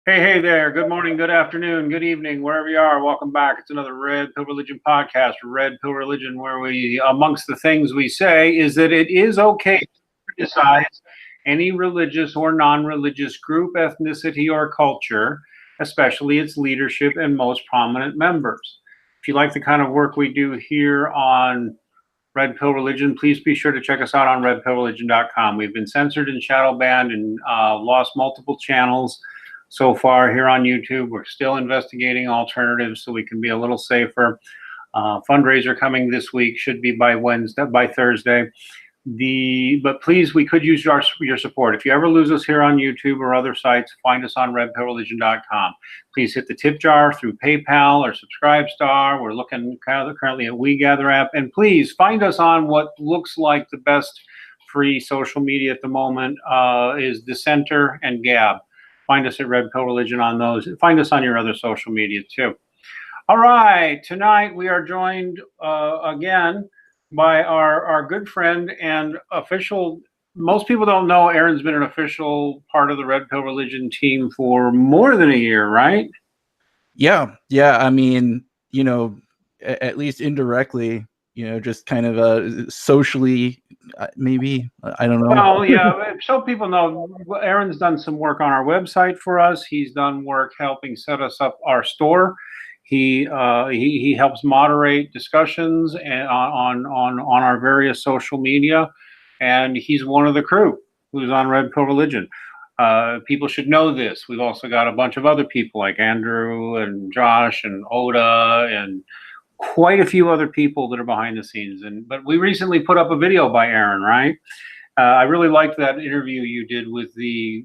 Hey there. Good morning, good afternoon, good evening, wherever you are. Welcome back. It's another Red Pill Religion podcast, Red Pill Religion, where amongst the things we say, is that it is okay to criticize any religious or non religious group, ethnicity, or culture, especially its leadership and most prominent members. If you like the kind of work we do here on Red Pill Religion, please be sure to check us out on redpillreligion.com. We've been censored and shadow banned and lost multiple channels so far here on YouTube. We're still investigating alternatives so we can be a little safer. Fundraiser coming this week, should be by Thursday. But please, we could use your support. If you ever lose us here on YouTube or other sites, find us on redpillreligion.com. Please hit the tip jar through PayPal or Subscribestar. We're looking currently at WeGather app. And please find us on what looks like the best free social media at the moment is Dissenter and Gab. Find us at Red Pill Religion on those. Find us on your other social media too. All right, tonight we are joined again by our good friend and official. Most people don't know Arran's been an official part of the Red Pill Religion team for more than a year, right? Yeah. I mean, at least indirectly, just kind of socially, maybe. I don't know. Well, yeah, so people know, Arran's done some work on our website for us. He's done work helping set us up our store. He helps moderate discussions on our various social media, and he's one of the crew who's on Red Pill Religion. People should know this. We've also got a bunch of other people like Andrew and Josh and Oda and quite a few other people that are behind the scenes. But we recently put up a video by Arran, right? I really liked that interview you did with the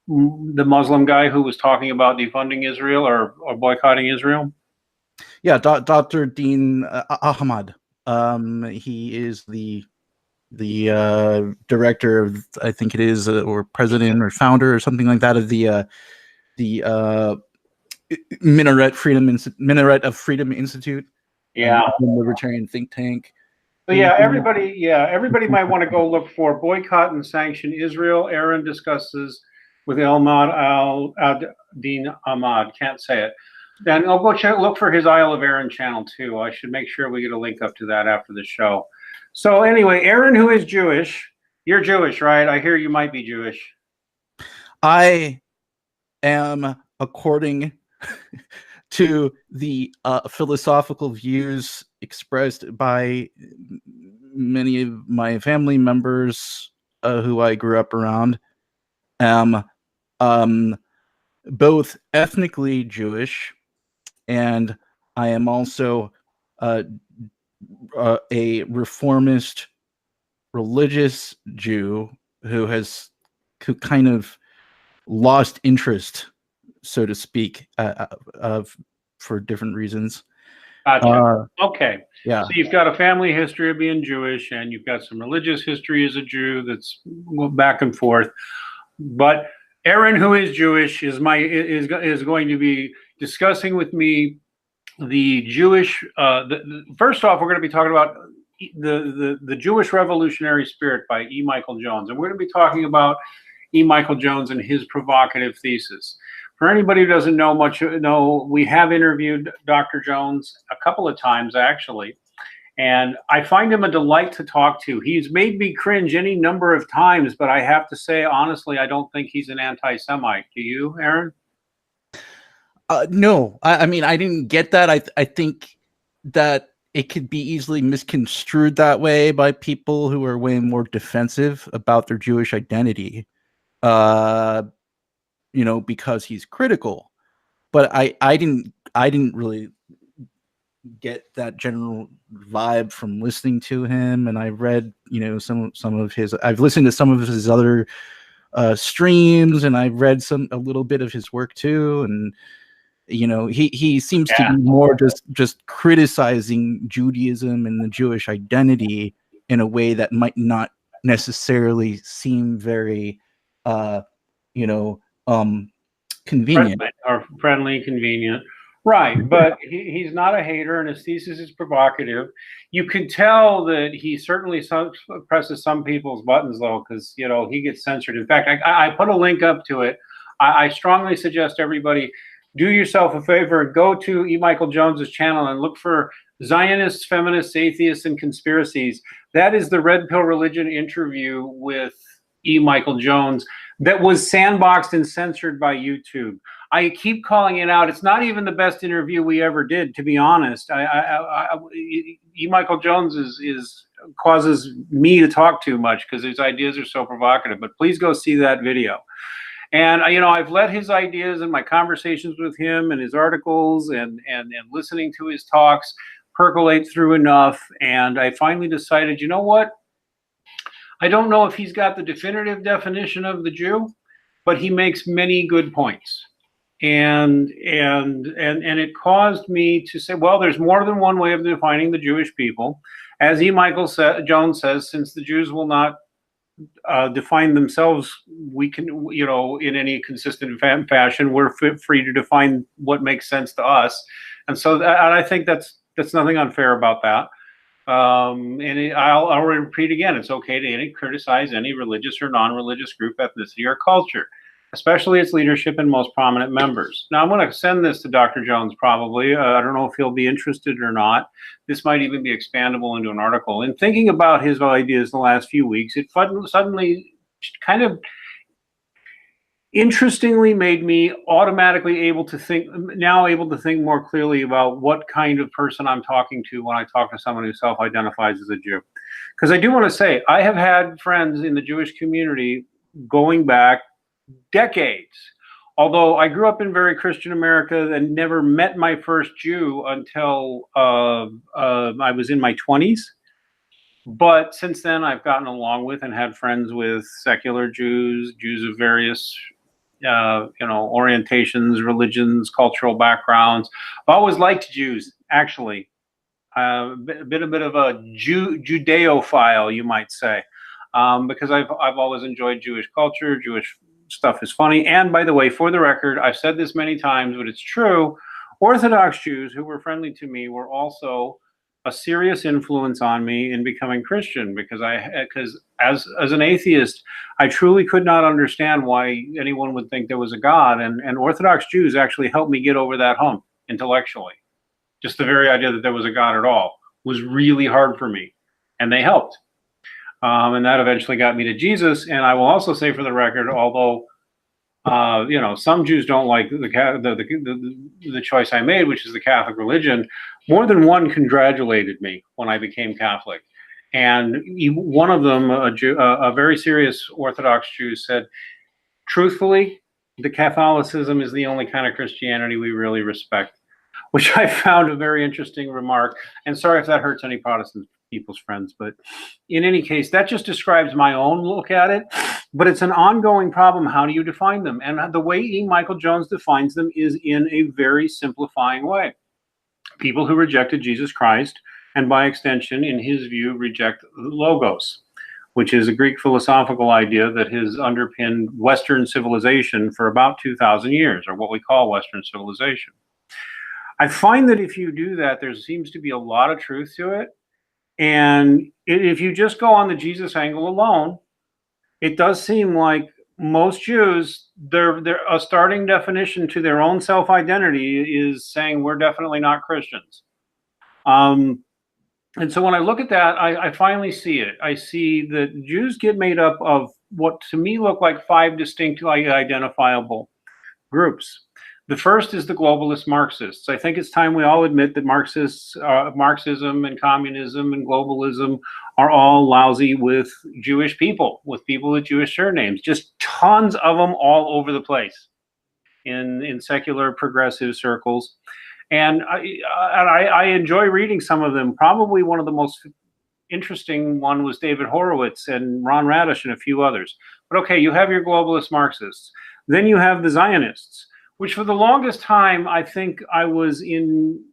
Muslim guy who was talking about defunding Israel or boycotting Israel. Yeah, Dr. Dean Ahmad. He is the director of, I think it is, or president or founder or something like that of the Minaret of Freedom Institute. Yeah, libertarian think tank. So everybody might want to go look for Boycott and Sanction Israel. Arran discusses with Elmad al-Din Ahmad. Can't say it. Then I'll go look for his Isle of Arran channel too. I should make sure we get a link up to that after the show. So anyway, Arran, who is Jewish, you're Jewish, right? I hear you might be Jewish. I am, according to the philosophical views expressed by many of my family members who I grew up around, am both ethnically Jewish, and I am also a reformist religious Jew who kind of lost interest, so to speak, for different reasons. Gotcha. Okay. Yeah. So you've got a family history of being Jewish, and you've got some religious history as a Jew that's back and forth. But Arran, who is Jewish, is going to be discussing with me the Jewish. First off, we're going to be talking about the Jewish revolutionary spirit by E. Michael Jones, and we're going to be talking about E. Michael Jones and his provocative thesis. For anybody who doesn't know much, we have interviewed Dr. Jones a couple of times, actually, and I find him a delight to talk to. He's made me cringe any number of times, but I have to say, honestly, I don't think he's an anti-Semite. Do you, Arran? No, I mean, I didn't get that. I think that it could be easily misconstrued that way by people who are way more defensive about their Jewish identity. Because he's critical, but I didn't really get that general vibe from listening to him. And I read, some of his. I've listened to some of his other streams, and I've read a little bit of his work too. And he seems to be more just criticizing Judaism and the Jewish identity in a way that might not necessarily seem very convenient or friendly, convenient, right? But he's not a hater, and his thesis is provocative. You can tell that he certainly presses some people's buttons, though, because he gets censored. In fact, I put a link up to it. I strongly suggest everybody do yourself a favor and go to E. Michael Jones's channel and look for Zionists, Feminists, Atheists, and Conspiracies. That is the Red Pill Religion interview with E. Michael Jones that was sandboxed and censored by YouTube. I keep calling it out. It's not even the best interview we ever did, to be honest. E. Michael Jones causes me to talk too much because his ideas are so provocative. But please go see that video. And I've let his ideas and my conversations with him and his articles and listening to his talks percolate through enough. And I finally decided, you know what? I don't know if he's got the definitive definition of the Jew, but he makes many good points. And it caused me to say, well, there's more than one way of defining the Jewish people. As E. Michael Jones says, since the Jews will not define themselves, we can, in any consistent fashion, we're free to define what makes sense to us. And so and I think that's nothing unfair about that. I'll repeat again, it's okay to criticize any religious or non-religious group, ethnicity, or culture, especially its leadership and most prominent members. Now, I'm going to send this to Dr. Jones probably. I don't know if he'll be interested or not. This might even be expandable into an article. In thinking about his ideas the last few weeks, it suddenly kind of interestingly made me automatically able to think more clearly about what kind of person I'm talking to when I talk to someone who self-identifies as a Jew. Because I do want to say, I have had friends in the Jewish community going back decades. Although I grew up in very Christian America and never met my first Jew until I was in my 20s. But since then, I've gotten along with and had friends with secular Jews, Jews of various orientations, religions, cultural backgrounds. I've always liked Jews, actually. A bit of a Judeophile, you might say, because I've always enjoyed Jewish culture. Jewish stuff is funny. And by the way, for the record, I've said this many times, but it's true. Orthodox Jews who were friendly to me were also a serious influence on me in becoming Christian, because as an atheist, I truly could not understand why anyone would think there was a God, and Orthodox Jews actually helped me get over that hump intellectually. Just the very idea that there was a God at all was really hard for me, and they helped. And that eventually got me to Jesus. And I will also say, for the record, although some Jews don't like the choice I made, which is the Catholic religion, more than one congratulated me when I became Catholic. And one of them, a very serious Orthodox Jew, said, truthfully, the Catholicism is the only kind of Christianity we really respect, which I found a very interesting remark. And sorry if that hurts any Protestant people's friends, but in any case, that just describes my own look at it. But it's an ongoing problem. How do you define them? And the way E. Michael Jones defines them is in a very simplifying way. People who rejected Jesus Christ, and by extension, in his view, reject the Logos, which is a Greek philosophical idea that has underpinned Western civilization for about 2,000 years, or what we call Western civilization. I find that if you do that, there seems to be a lot of truth to it. And if you just go on the Jesus angle alone, it does seem like most Jews, a starting definition to their own self-identity is saying we're definitely not Christians. And so when I look at that, I finally see it. I see that Jews get made up of what to me look like 5 distinctly identifiable groups. The first is the globalist Marxists. I think it's time we all admit that Marxism and communism and globalism are all lousy with Jewish people, with people with Jewish surnames. Just tons of them all over the place in secular progressive circles. And I enjoy reading some of them. Probably one of the most interesting one was David Horowitz and Ron Radish and a few others. But okay, you have your globalist Marxists. Then you have the Zionists, which for the longest time, I think I was in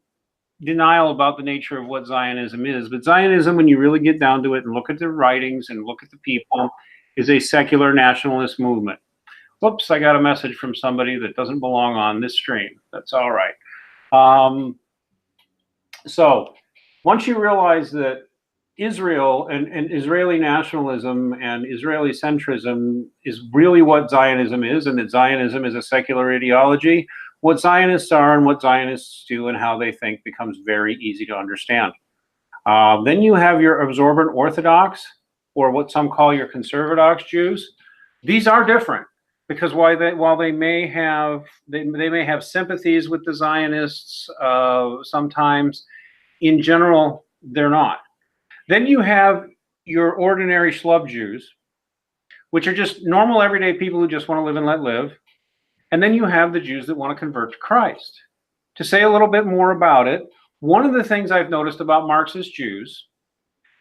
denial about the nature of what Zionism is. But Zionism, when you really get down to it and look at the writings and look at the people, is a secular nationalist movement. Whoops, I got a message from somebody that doesn't belong on this stream. That's all right. So once you realize that Israel and Israeli nationalism and Israeli centrism is really what Zionism is, and that Zionism is a secular ideology. What Zionists are and what Zionists do and how they think becomes very easy to understand. Then you have your absorbent Orthodox, or what some call your conservadox Jews. These are different because while they may have sympathies with the Zionists sometimes, in general they're not. Then you have your ordinary schlub Jews, which are just normal everyday people who just want to live and let live. And then you have the Jews that want to convert to Christ. To say a little bit more about it, one of the things I've noticed about Marxist Jews,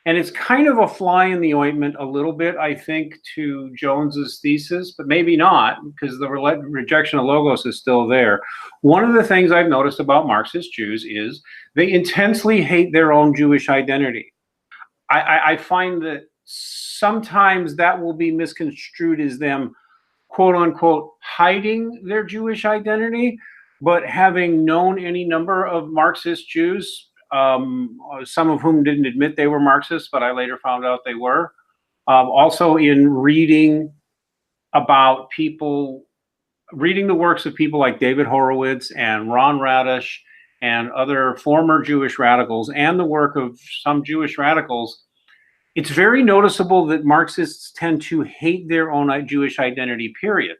and it's kind of a fly in the ointment a little bit, I think, to Jones's thesis, but maybe not, because the rejection of logos is still there. One of the things I've noticed about Marxist Jews is they intensely hate their own Jewish identity. I find that sometimes that will be misconstrued as them, quote unquote, hiding their Jewish identity, but having known any number of Marxist Jews, some of whom didn't admit they were Marxists, but I later found out they were. Also in reading about people, reading the works of people like David Horowitz and Ron Radish and other former Jewish radicals, and the work of some Jewish radicals, it's very noticeable that Marxists tend to hate their own Jewish identity, period.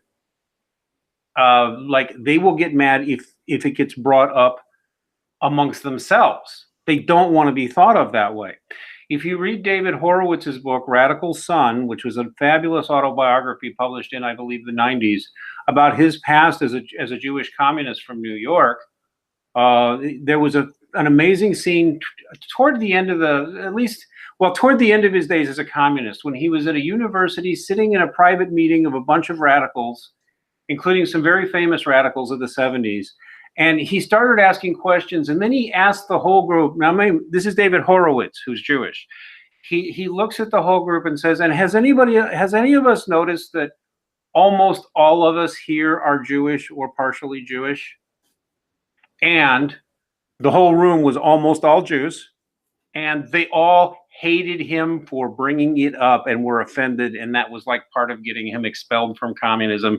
Like they will get mad if it gets brought up amongst themselves. They don't want to be thought of that way. If you read David Horowitz's book, Radical Son, which was a fabulous autobiography published in, I believe, the 90s, about his past as a Jewish communist from New York, there was an amazing scene toward the end of toward the end of his days as a communist, when he was at a university sitting in a private meeting of a bunch of radicals, including some very famous radicals of the 70s. And he started asking questions, and then he asked the whole group. Now, this is David Horowitz, who's Jewish. He looks at the whole group and says, and has any of us noticed that almost all of us here are Jewish or partially Jewish? And the whole room was almost all Jews, and they all hated him for bringing it up and were offended, and that was like part of getting him expelled from communism,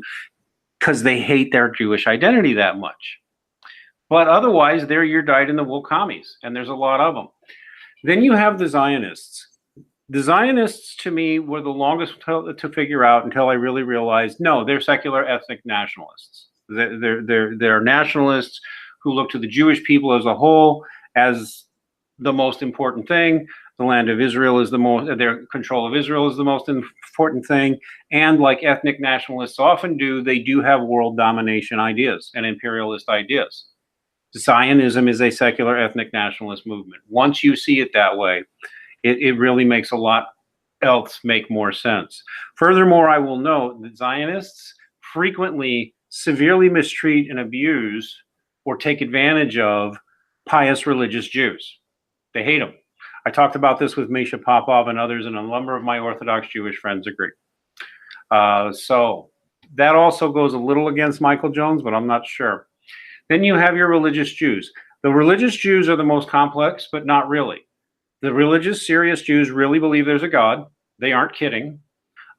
because they hate their Jewish identity that much. But otherwise, they're your dyed-in-the-wool commies, and there's a lot of them. Then you have the Zionists. The Zionists, to me, were the longest to figure out until I really realized, no, they're secular ethnic nationalists. They're nationalists who look to the Jewish people as a whole as the most important thing. The land of Israel is their control of Israel is the most important thing. And like ethnic nationalists often do, they do have world domination ideas and imperialist ideas. Zionism is a secular ethnic nationalist movement. Once you see it that way, it really makes a lot else make more sense. Furthermore, I will note that Zionists frequently severely mistreat and abuse or take advantage of pious religious Jews. They hate them. I talked about this with Misha Popov and others, and a number of my Orthodox Jewish friends agree. So that also goes a little against Michael Jones, but I'm not sure. Then you have your religious Jews. The religious Jews are the most complex, but not really. The religious, serious Jews really believe there's a God. They aren't kidding.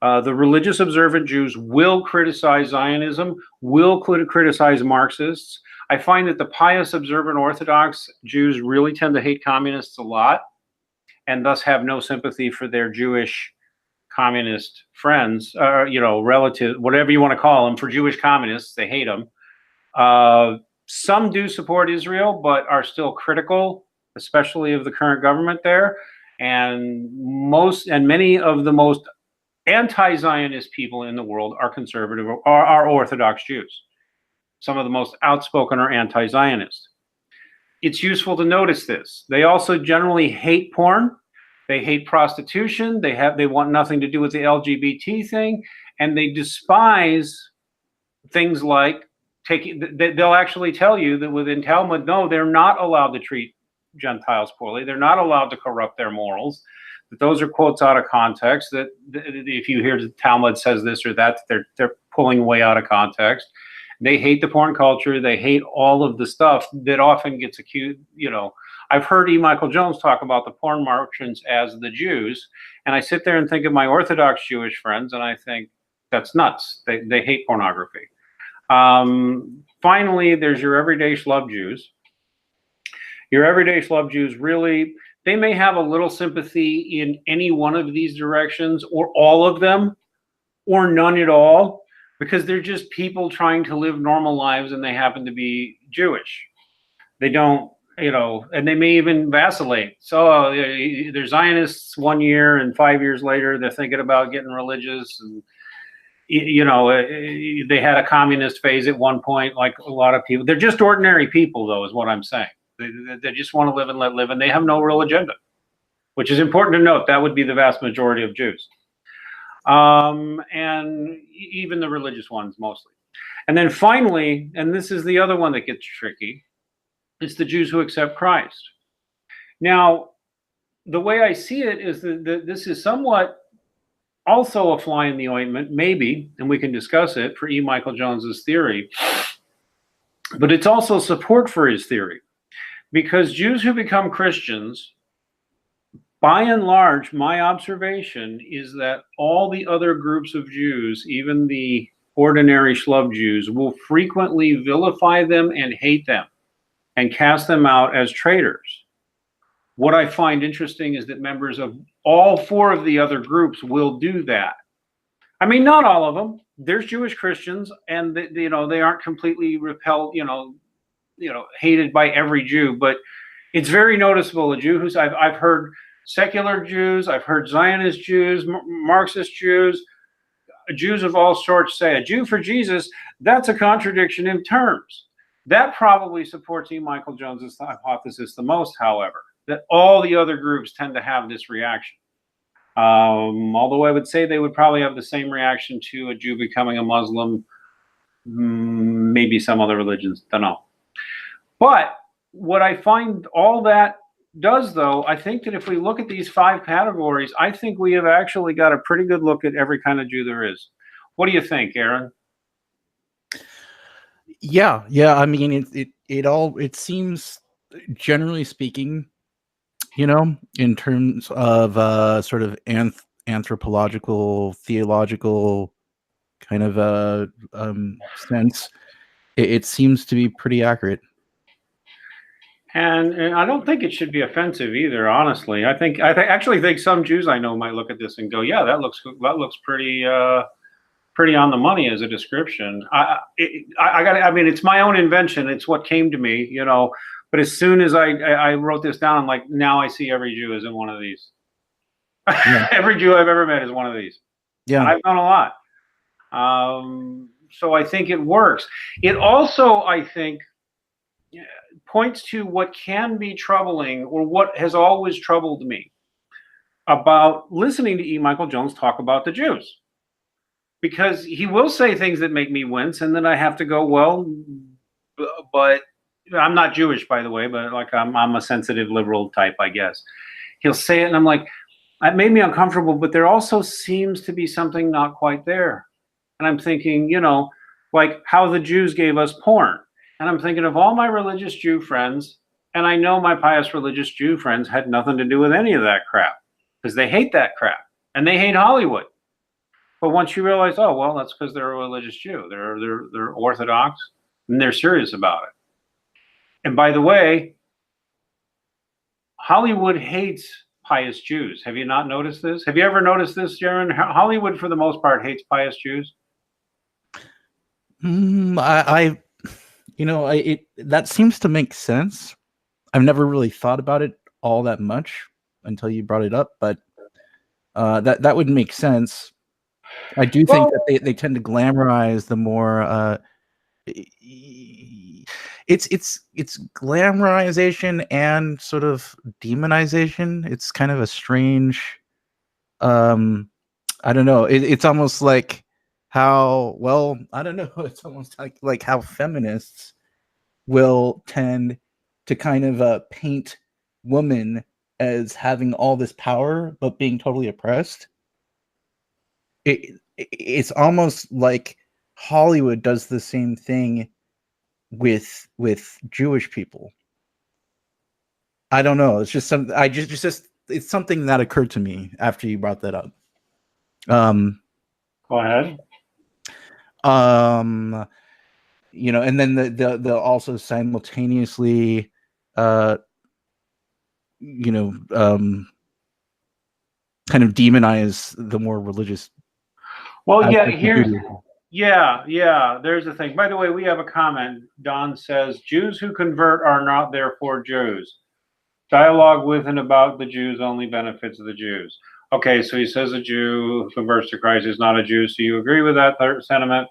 The religious, observant Jews will criticize Zionism, will criticize Marxists. I find that the pious, observant Orthodox Jews really tend to hate communists a lot, and thus have no sympathy for their Jewish communist friends, relatives, whatever you want to call them. For Jewish communists, they hate them. Some do support Israel, but are still critical, especially of the current government there. And many of the most anti-Zionist people in the world are conservative or are Orthodox Jews. Some of the most outspoken are anti-Zionist. It's useful to notice this. They also generally hate porn. They hate prostitution. They want nothing to do with the LGBT thing, and they despise things like they'll actually tell you that within Talmud, no, they're not allowed to treat Gentiles poorly. They're not allowed to corrupt their morals. That those are quotes out of context. That if you hear the Talmud says this or that, they're pulling way out of context. They hate the porn culture. They hate all of the stuff that often gets accused. I've heard E. Michael Jones talk about the porn merchants as the Jews, and I sit there and think of my Orthodox Jewish friends, and I think that's nuts. They hate pornography. Finally, there's your everyday schlub Jews. Your everyday schlub Jews really, they may have a little sympathy in any one of these directions, or all of them, or none at all, because they're just people trying to live normal lives and they happen to be Jewish. They don't, and they may even vacillate. So they're Zionists 1 year, and 5 years later, they're thinking about getting religious. And, they had a communist phase at one point, like a lot of people. They're just ordinary people, though, is what I'm saying. They just want to live and let live, and they have no real agenda, which is important to note. That would be the vast majority of Jews. And even the religious ones mostly. And then finally, and this is the other one that gets tricky, it's the Jews who accept Christ. Now, the way I see it is that this is somewhat also a fly in the ointment, maybe, and we can discuss it, for E. Michael Jones's theory, but it's also support for his theory, because Jews who become Christians, by and large, my observation is that all the other groups of Jews, even the ordinary schlub Jews, will frequently vilify them and hate them and cast them out as traitors. What I find interesting is that members of all four of the other groups will do that. I mean, not all of them. There's Jewish Christians, and they aren't completely repelled, hated by every Jew, but it's very noticeable. A Jew who's I've heard secular Jews, I've heard Zionist Jews, Marxist Jews, Jews of all sorts say a Jew for Jesus. That's a contradiction in terms. That probably supports E. Michael Jones's hypothesis the most, however, that all the other groups tend to have this reaction. Although I would say they would probably have the same reaction to a Jew becoming a Muslim, maybe some other religions, don't know. But what I find all that does, though, I think that if we look at these 5 categories, I think we have actually got a pretty good look at every kind of Jew there is. What do you think, Arran? Yeah. I mean, it seems, generally speaking, in terms of sort of anthropological, theological kind of sense, it seems to be pretty accurate. And I don't think it should be offensive either, honestly. I actually think some Jews I know might look at this and go, "Yeah, that looks pretty on the money as a description." I mean, it's my own invention. It's what came to me, But as soon as I wrote this down, I'm like, now I see every Jew as in one of these. Yeah. Every Jew I've ever met is one of these. Yeah, and I've done a lot. So I think it works. It also, I think, points to what can be troubling, or what has always troubled me about listening to E. Michael Jones talk about the Jews. Because he will say things that make me wince, and then I have to go, well, but I'm not Jewish, by the way, but like I'm a sensitive liberal type, I guess. He'll say it, and I'm like, it made me uncomfortable, but there also seems to be something not quite there. And I'm thinking, like how the Jews gave us porn. And I'm thinking of all my religious Jew friends, and I know my pious religious Jew friends had nothing to do with any of that crap, because they hate that crap, and they hate Hollywood. But once you realize, oh, well, that's because they're a religious Jew. They're Orthodox, and they're serious about it. And by the way, Hollywood hates pious Jews. Have you not noticed this? Have you ever noticed this, Jaron? Hollywood, for the most part, hates pious Jews. That seems to make sense. I've never really thought about it all that much until you brought it up, but that would make sense. I do think that they tend to glamorize the more it's glamorization and sort of demonization. It's kind of a strange I don't know. It's almost like how, I don't know. It's almost like how feminists will tend to kind of paint women as having all this power but being totally oppressed. It's almost like Hollywood does the same thing with Jewish people. I don't know. It's just some. I just it's something that occurred to me after you brought that up. Go ahead. You know, and then the also simultaneously, you know, kind of demonize the more religious. Well, yeah, there's the thing. By the way, we have a comment. Don says, Jews who convert are not therefore Jews. Dialogue with and about the Jews only benefits the Jews. Okay, so he says a Jew who converts to Christ is not a Jew. So you agree with that sentiment?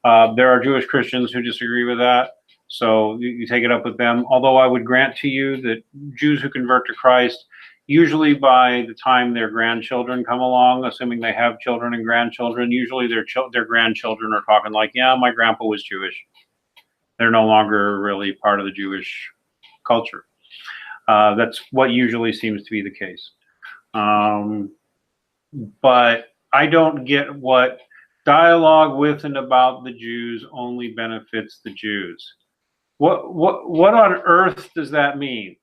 There are Jewish Christians who disagree with that. So you take it up with them. Although I would grant to you that Jews who convert to Christ, usually by the time their grandchildren come along, assuming they have children and grandchildren, usually their grandchildren are talking like, yeah, my grandpa was Jewish. They're no longer really part of the Jewish culture. That's what usually seems to be the case. But I don't get what dialogue with and about the Jews only benefits the Jews. What on earth does that mean?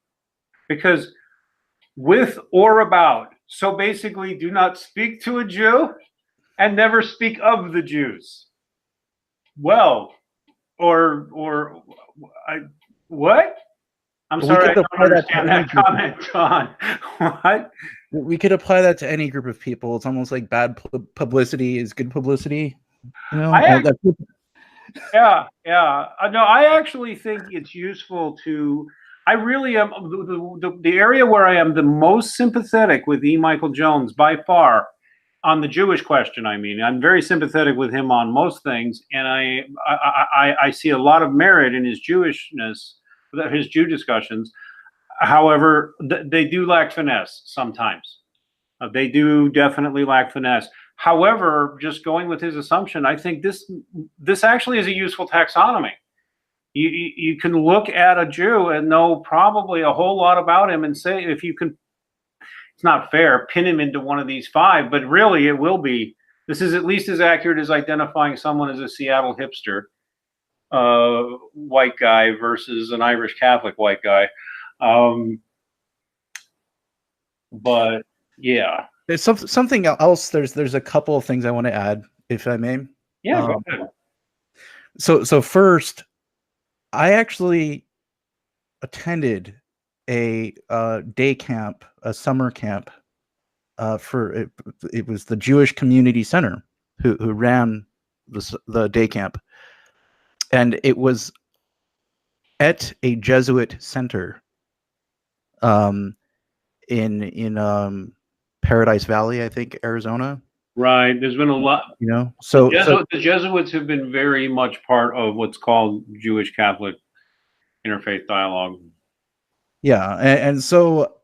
Because with or about, so basically do not speak to a Jew and never speak of the Jews. Well, or what? I'm sorry, I don't understand that comment, John. What? We could apply that to any group of people. It's almost like bad publicity is good publicity. You know? Yeah. No, I actually think it's useful to. I really am the area where I am the most sympathetic with E. Michael Jones by far on the Jewish question. I mean, I'm very sympathetic with him on most things, and I see a lot of merit in his Jewishness, his Jew discussions. However, they do lack finesse sometimes. They do definitely lack finesse. However, just going with his assumption, I think this actually is a useful taxonomy. You can look at a Jew and know probably a whole lot about him and say, if you can, it's not fair, pin him into one of these five, but really it will be. This is at least as accurate as identifying someone as a Seattle hipster white guy versus an Irish Catholic white guy. But yeah, there's something else. There's a couple of things I want to add, if I may. Yeah, go ahead. So first, I actually attended a day camp, a summer camp, for it was the Jewish Community Center who ran the day camp, and it was at a Jesuit center, in Paradise Valley, I think, Arizona. Right. There's been a lot. You know, so the Jesuits have been very much part of what's called Jewish Catholic interfaith dialogue. Yeah, and so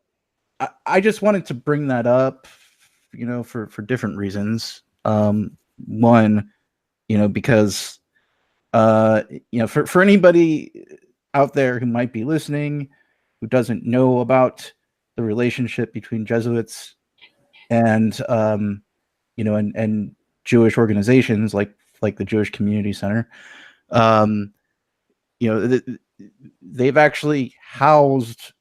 I just wanted to bring that up, you know, for different reasons. One, you know, because you know, for anybody out there who might be listening who doesn't know about the relationship between Jesuits and you know, and Jewish organizations like the Jewish Community Center, you know, they've actually housed,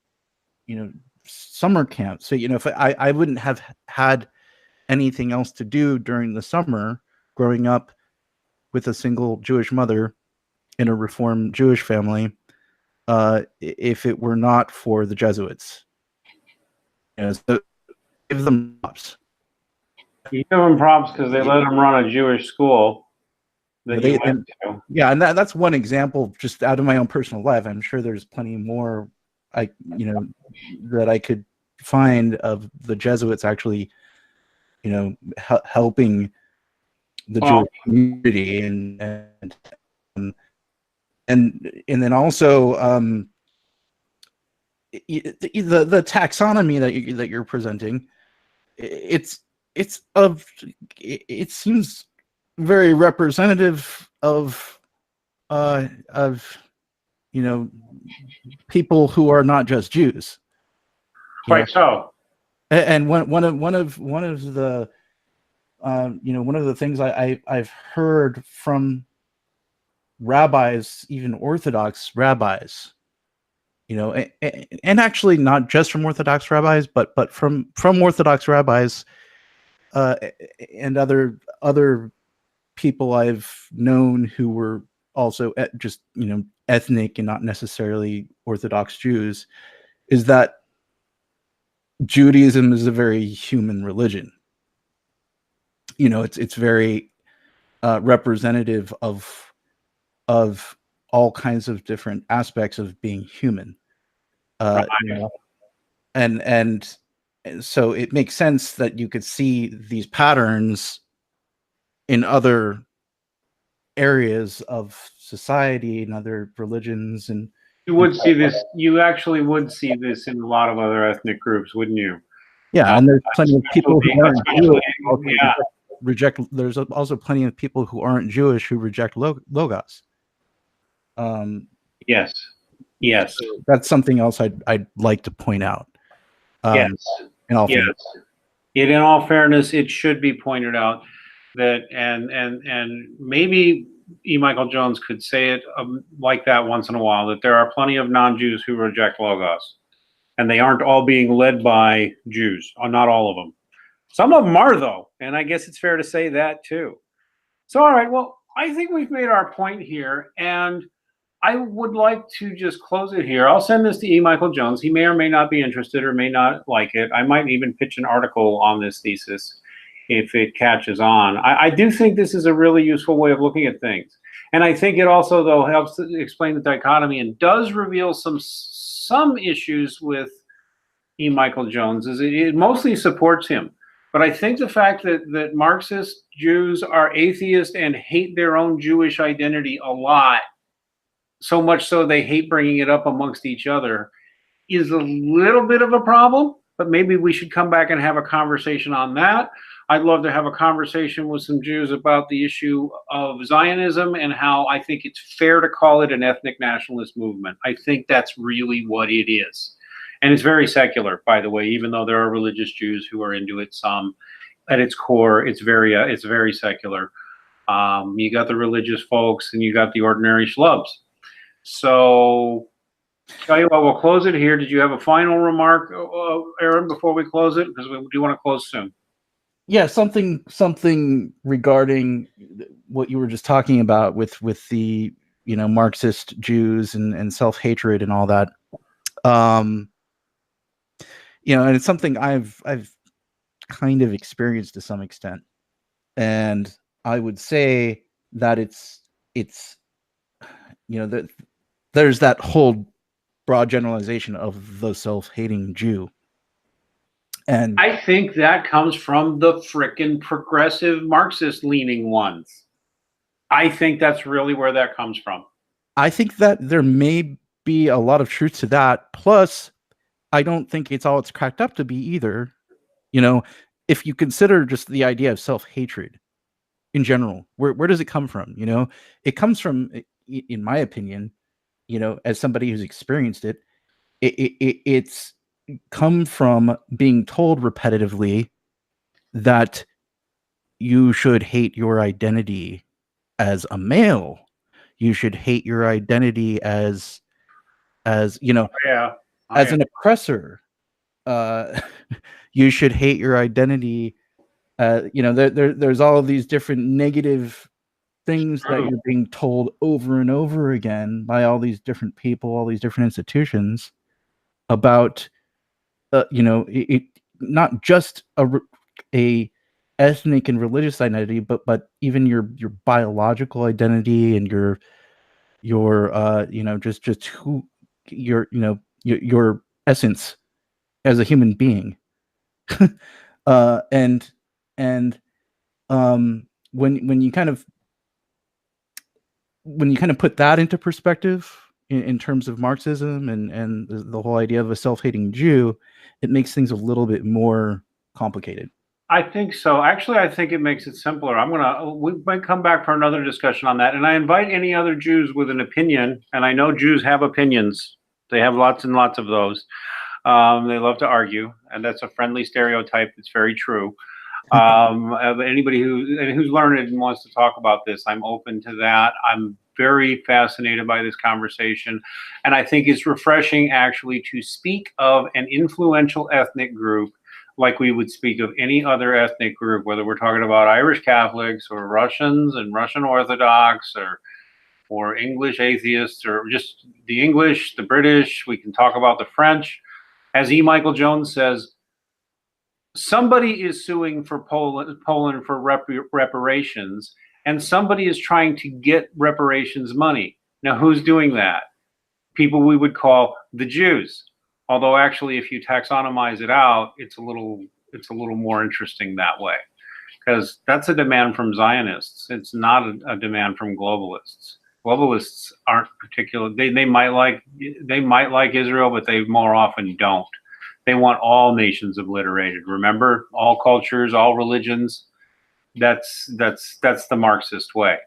you know, summer camps. So, you know, if I wouldn't have had anything else to do during the summer growing up with a single Jewish mother in a Reformed Jewish family, if it were not for the Jesuits. You know, so give them props. You give them props because they let them run a Jewish school. Yeah, and that's one example just out of my own personal life. I'm sure there's plenty more that I could find of the Jesuits actually, you know, helping the Jewish community, and then also the taxonomy that you're presenting, it seems very representative of you know, people who are not just Jews. Quite so. And one of the you know, one of the things I've heard from rabbis, even Orthodox rabbis, and actually not just from Orthodox rabbis, but from Orthodox rabbis and other people I've known who were also just ethnic and not necessarily Orthodox Jews, is that Judaism is a very human religion. It's very representative of all kinds of different aspects of being human. And so it makes sense that you could see these patterns in other areas of society and other religions, and you would see this. You actually would see this in a lot of other ethnic groups, wouldn't you? Yeah, and there's plenty of people who aren't Jewish yeah. reject. There's also plenty of people who aren't Jewish who reject logos. Yes. Yes. So that's something else I'd like to point out. Yes. In all in all fairness, it should be pointed out that, and maybe E. Michael Jones could say it like that once in a while, that there are plenty of non-Jews who reject logos, and they aren't all being led by Jews. Not all of them. Some of them are, though, and I guess it's fair to say that too. So, all right, well, I think we've made our point here, and I would like to just close it here. I'll send this to E. Michael Jones. He may or may not be interested or may not like it. I might even pitch an article on this thesis if it catches on. I do think this is a really useful way of looking at things. And I think it also, though, helps to explain the dichotomy and does reveal some issues with E. Michael Jones. It mostly supports him. But I think the fact that Marxist Jews are atheist and hate their own Jewish identity a lot, so much so they hate bringing it up amongst each other, is a little bit of a problem. But maybe we should come back and have a conversation on that. I'd love to have a conversation with some Jews about the issue of Zionism and how I think it's fair to call it an ethnic nationalist movement. I think that's really what it is. And it's very secular, by the way, even though there are religious Jews who are into it some. At its core, it's very secular. You got the religious folks and you got the ordinary schlubs. So, tell you what, we'll close it here. Did you have a final remark, Arran, before we close it? Because we do want to close soon. Yeah, something regarding what you were just talking about with the Marxist Jews and self-hatred and all that. And it's something I've kind of experienced to some extent, and I would say that it's that there's that whole broad generalization of the self-hating Jew. And I think that comes from the frickin' progressive Marxist leaning ones. I think that's really where that comes from. I think that there may be a lot of truth to that. Plus, I don't think it's all it's cracked up to be either. If you consider just the idea of self-hatred in general, where does it come from? It comes from, in my opinion, as somebody who's experienced it, it's come from being told repetitively that you should hate your identity as a male. You should hate your identity as an oppressor. You should hate your identity. There's all of these different negative things that you're being told over and over again by all these different people, all these different institutions about, it not just a ethnic and religious identity, but even your biological identity and your just who your essence as a human being. And when you kind of put that into perspective in terms of Marxism and the whole idea of a self-hating Jew, it makes things a little bit more complicated. I think so. Actually, I think it makes it simpler. We might come back for another discussion on that. And I invite any other Jews with an opinion, and I know Jews have opinions. They have lots and lots of those. They love to argue, and that's a friendly stereotype that's very true. Anybody who's learned and wants to talk about this, I'm open to that. I'm very fascinated by this conversation. And I think it's refreshing actually to speak of an influential ethnic group like we would speak of any other ethnic group, whether we're talking about Irish Catholics or Russians and Russian Orthodox or English atheists or just the English, the British. We can talk about the French. As E. Michael Jones says, somebody is suing for Poland for reparations, and somebody is trying to get reparations money. Now, who's doing that? People we would call the Jews. Although actually, if you taxonomize it out, it's a little more interesting that way, because that's a demand from Zionists. It's not a demand from globalists. Globalists aren't particular. They might like Israel, but they more often don't. They want all nations obliterated. Remember, all cultures, all religions. That's the Marxist way.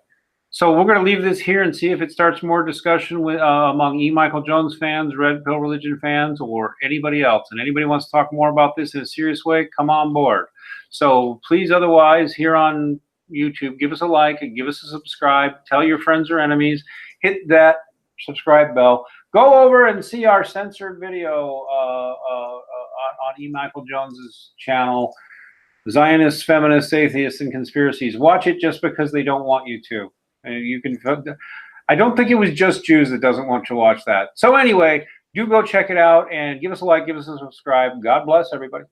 So we're going to leave this here and see if it starts more discussion with among E. Michael Jones fans, Red Pill Religion fans, or anybody else. And anybody wants to talk more about this in a serious way, come on board. So please, otherwise, here on YouTube, give us a like and give us a subscribe. Tell your friends or enemies. Hit that subscribe bell. Go over and see our censored video on E. Michael Jones's channel, Zionists, Feminists, Atheists, and Conspiracies. Watch it just because they don't want you to. And you can. I don't think it was just Jews that doesn't want to watch that. So anyway, do go check it out and give us a like, give us a subscribe. God bless everybody.